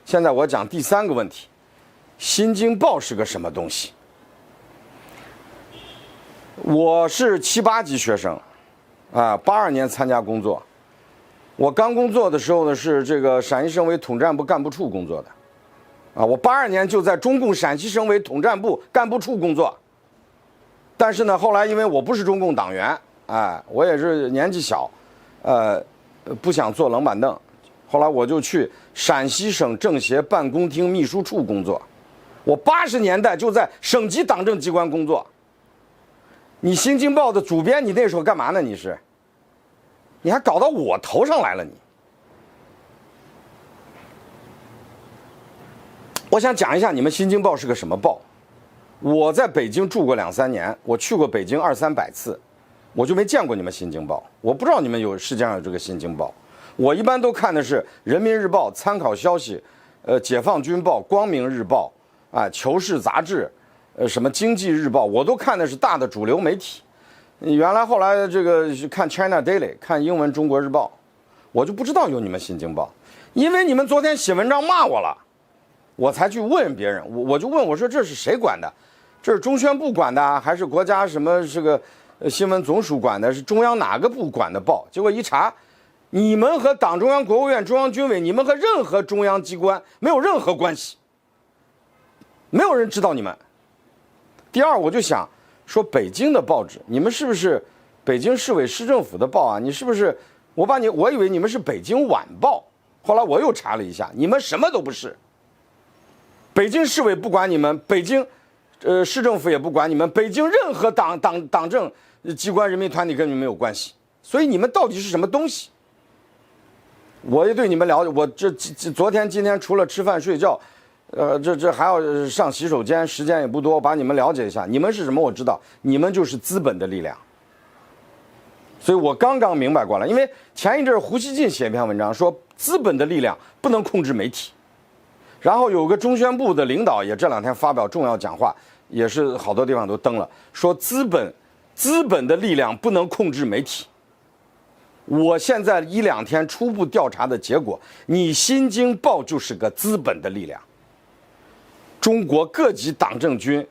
现在我讲第3个问题，《新京报》是个什么东西？我是7、8级学生，82年参加工作。我刚工作的时候呢，是这个陕西省委统战部干部处工作的，我82年就在中共陕西省委统战部干部处工作。但是呢，后来因为我不是中共党员，我也是年纪小，不想坐冷板凳，后来我就去陕西省政协办公厅秘书处工作。我80年代就在省级党政机关工作。你《新京报》的主编，你那时候干嘛呢？你还搞到我头上来了你。我想讲一下你们《新京报》是个什么报。我在北京住过2、3年，我去过北京200、300次，我就没见过你们《新京报》，我不知道你们世界上有这个《新京报》。我一般都看的是《人民日报》、参考消息、解放军报、光明日报求是杂志，什么经济日报，我都看的是大的主流媒体。原来后来这个看 China Daily， 看英文中国日报，我就不知道有你们《新京报》，因为你们昨天写文章骂我了，我才去问别人，我就问我说这是谁管的？这是中宣部管的，还是国家什么这个新闻总署管的？是中央哪个部管的报？结果一查，你们和党中央、国务院、中央军委，你们和任何中央机关没有任何关系，没有人知道你们。第二，我就想说北京的报纸，你们是不是北京市委市政府的报啊？你是不是？我以为你们是北京晚报，后来我又查了一下，你们什么都不是。北京市委不管你们，北京市政府也不管你们，北京任何党政机关、人民团体跟你们没有关系。所以你们到底是什么东西？我也对你们了解。我昨天、今天除了吃饭睡觉，这还要上洗手间，时间也不多，把你们了解一下。你们是什么？我知道，你们就是资本的力量。所以我刚刚明白过来，因为前一阵胡锡进写一篇文章说，资本的力量不能控制媒体。然后有个中宣部的领导也这2天发表重要讲话，也是好多地方都登了，说资本的力量不能控制媒体。我现在1、2天初步调查的结果，你《新京报》就是个资本的力量。中国各级党政军、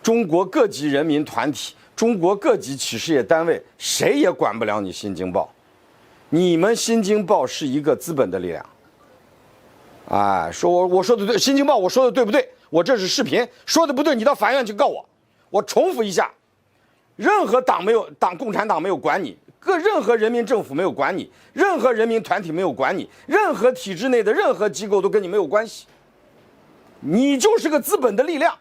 中国各级人民团体、中国各级企事业单位，谁也管不了你《新京报》。你们《新京报》是一个资本的力量。说我说的对，《新京报》我说的对不对？我这是视频，说的不对，你到法院去告我。我重复一下，任何共产党没有管你，任何人民政府没有管你，任何人民团体没有管你，任何体制内的任何机构都跟你没有关系。你就是个资本的力量。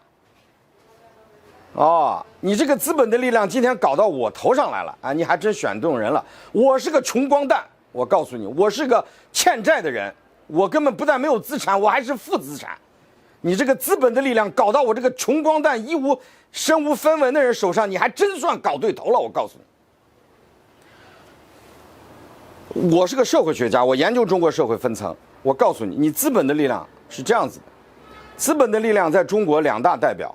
你这个资本的力量今天搞到我头上来了你还真选中人了。我是个穷光蛋，我告诉你，我是个欠债的人。我根本不但没有资产，我还是负资产。你这个资本的力量搞到我这个穷光蛋、身无分文的人手上，你还真算搞对头了。我告诉你，我是个社会学家，我研究中国社会分层。我告诉你，你资本的力量是这样子的。资本的力量在中国2大代表，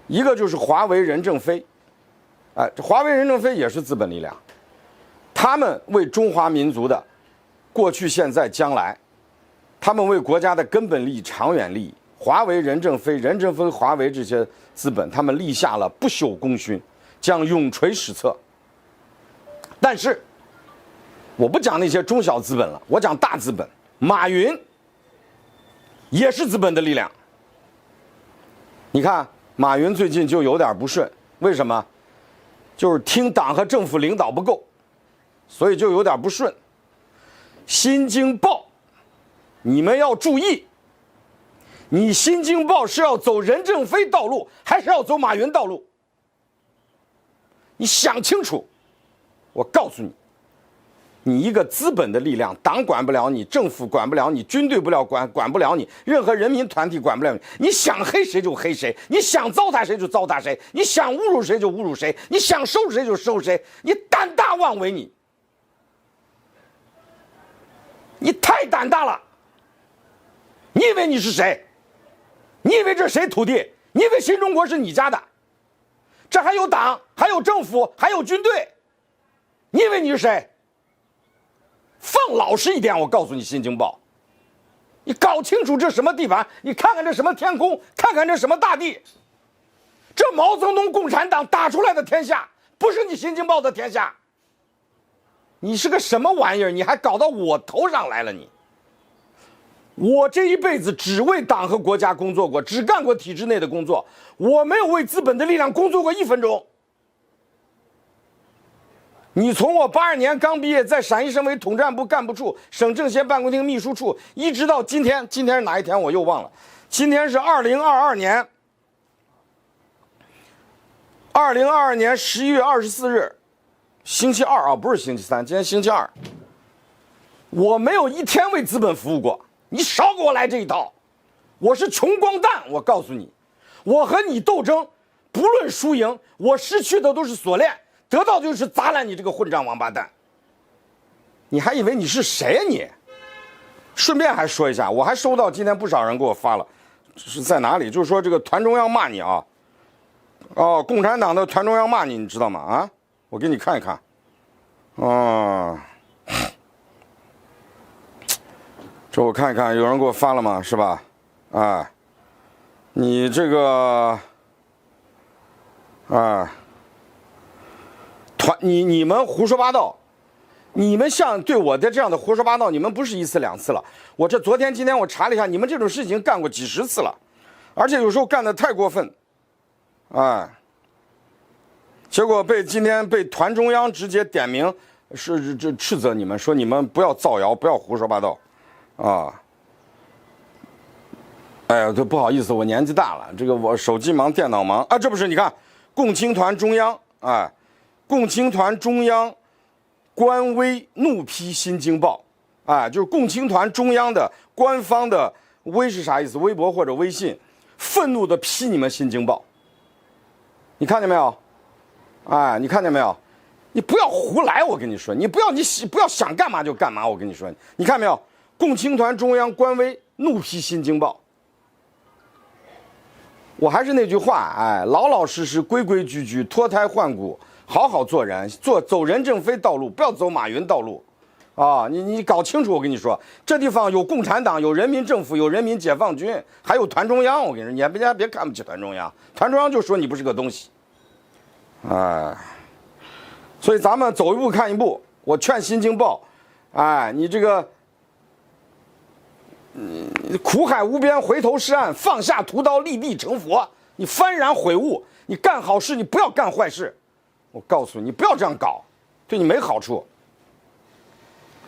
一个就是华为、任正非。这华为、任正非也是资本力量，他们为中华民族的过去、现在、将来。他们为国家的根本利益、长远利益，华为、任正非、华为这些资本，他们立下了不朽功勋，将永垂史册。但是，我不讲那些中小资本了，我讲大资本。马云也是资本的力量。你看，马云最近就有点不顺，为什么？就是听党和政府领导不够，所以就有点不顺。新京报。你们要注意，你新京报是要走任正非道路，还是要走马云道路？你想清楚。我告诉你，你一个资本的力量，党管不了你，政府管不了你，军队管不了你，任何人民团体管不了你。你想黑谁就黑谁，你想糟蹋谁就糟蹋谁，你想侮辱谁就侮辱谁，你想收拾谁就收拾谁，你胆大妄为你太胆大了。你以为你是谁？你以为这是谁土地？你以为新中国是你家的？这还有党，还有政府，还有军队。你以为你是谁？放老实一点，我告诉你，《新京报》，你搞清楚这什么地盘，你看看这什么天空，看看这什么大地。这毛泽东共产党打出来的天下，不是你新京报的天下。你是个什么玩意儿？你还搞到我头上来了你！我这一辈子只为党和国家工作过，只干过体制内的工作，我没有为资本的力量工作过1分钟。你从我82年刚毕业，在陕西省委统战部干部处、省政协办公厅秘书处，一直到今天，今天是哪一天我又忘了。今天是2022年11月24日，星期二啊，不是星期三，今天星期二。我没有一天为资本服务过，你少给我来这一套。我是穷光蛋，我告诉你，我和你斗争，不论输赢，我失去的都是锁链，得到的就是砸烂你这个混账王八蛋。你还以为你是谁呀你？顺便还说一下，我还收到今天不少人给我发了，是在哪里？就是说这个团中央骂你啊。哦，共产党的团中央骂你，你知道吗？啊，我给你看一看。哦，这我看一看，有人给我发了吗？是吧？啊，你这个，啊，你们胡说八道，你们像对我的这样的胡说八道，你们不是1次2次了。我这昨天今天我查了一下，你们这种事情干过几十次了，而且有时候干得太过分。哎，结果今天被团中央直接点名，是这斥责你们，说你们不要造谣，不要胡说八道，啊！哎呀，这不好意思，我年纪大了，这个我手机忙，电脑忙啊，这不是你看，共青团中央，哎，共青团中央官微怒批《新京报》，哎，就是共青团中央的官方的微是啥意思？微博或者微信，愤怒的批你们《新京报》。你看见没有？哎，你看见没有？你不要胡来，我跟你说，你不要想干嘛就干嘛，我跟你说，你看没有？共青团中央官微怒批《新京报》。我还是那句话，哎，老老实实、规规矩矩、脱胎换骨，好好做人，走任正非道路，不要走马云道路，啊，你搞清楚，我跟你说，这地方有共产党，有人民政府，有人民解放军，还有团中央，我跟你说，你别看不起团中央，团中央就说你不是个东西，哎，所以咱们走一步看一步，我劝《新京报》，哎，你这个。苦海无边，回头是岸，放下屠刀，立地成佛。你幡然悔悟，你干好事，你不要干坏事。我告诉你，你不要这样搞，对你没好处。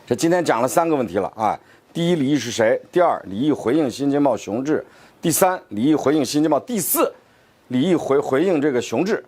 这今天讲了3个问题了啊。第一，李毅是谁？第二，李毅回应《新京报》熊志。第三，李毅回应《新京报》。第四，李毅回应这个熊志。